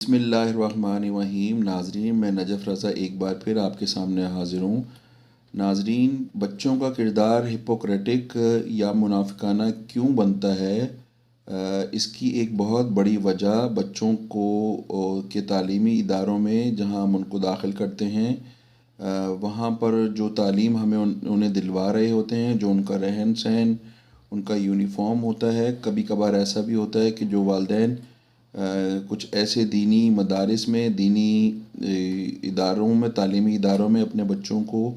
बिस्मिल्लाहिर्रहमानिर्रहीम। नाजरीन, मैं नजफ़ रज़ा एक बार फिर आपके सामने हाज़िर हूँ। नाजरीन, बच्चों का किरदार हिपोक्रेटिक या मुनाफिकाना क्यों बनता है, इसकी एक बहुत बड़ी वजह बच्चों को के तालीमी इदारों में जहाँ हम उनको दाखिल करते हैं, वहाँ पर जो तालीम हमें उन्हें दिलवा रहे होते हैं, जो उनका रहन सहन, उनका यूनिफ़ॉर्म होता है। कभी कभार ऐसा भी होता है कि जो वालिदैन कुछ ऐसे दीनी मदारिस में, दीनी इदारों में, तालीमी इदारों में अपने बच्चों को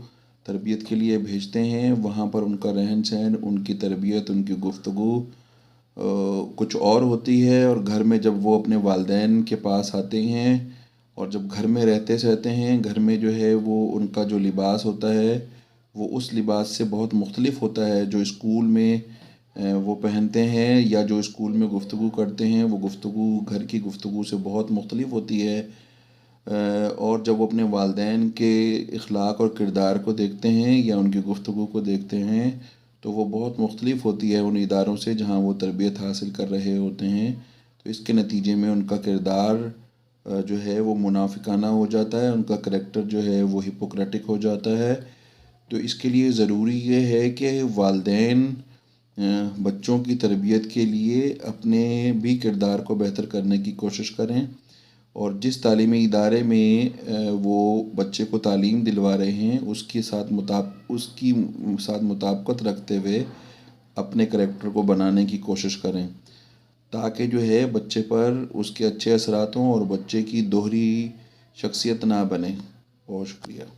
तरबियत के लिए भेजते हैं, वहाँ पर उनका रहन सहन, उनकी तरबियत, उनकी गुफ्तगू कुछ और होती है। और घर में जब वो अपने वालिदैन के पास आते हैं और जब घर में रहते हैं, घर में जो है वो उनका जो लिबास होता है वो उस लिबास से बहुत मुख्तलिफ होता है जो स्कूल में वो पहनते हैं, या जो स्कूल में गुफ्तगू करते हैं वो गुफ्तगू घर की गुफ्तगू से बहुत मुख्तलिफ होती है। और जब वो अपने वालिदैन के अखलाक और किरदार को देखते हैं या उनकी गुफ्तगू को देखते हैं तो वो बहुत मुख्तलिफ होती है उन इदारों से जहाँ वो तरबियत हासिल कर रहे होते हैं। तो इसके नतीजे में उनका किरदार जो है वो मुनाफिकाना हो जाता है, उनका करैक्टर जो है वो हिपोक्रेटिक हो जाता है। तो इसके लिए ज़रूरी ये है कि वालिदैन बच्चों की तरबियत के लिए अपने भी किरदार को बेहतर करने की कोशिश करें, और जिस तालीमी इदारे में वो बच्चे को तालीम दिलवा रहे हैं उसकी साथ मुताबिकत रखते हुए अपने करैक्टर को बनाने की कोशिश करें, ताकि जो है बच्चे पर उसके अच्छे असरात हों और बच्चे की दोहरी शख्सियत ना बने। बहुत शुक्रिया।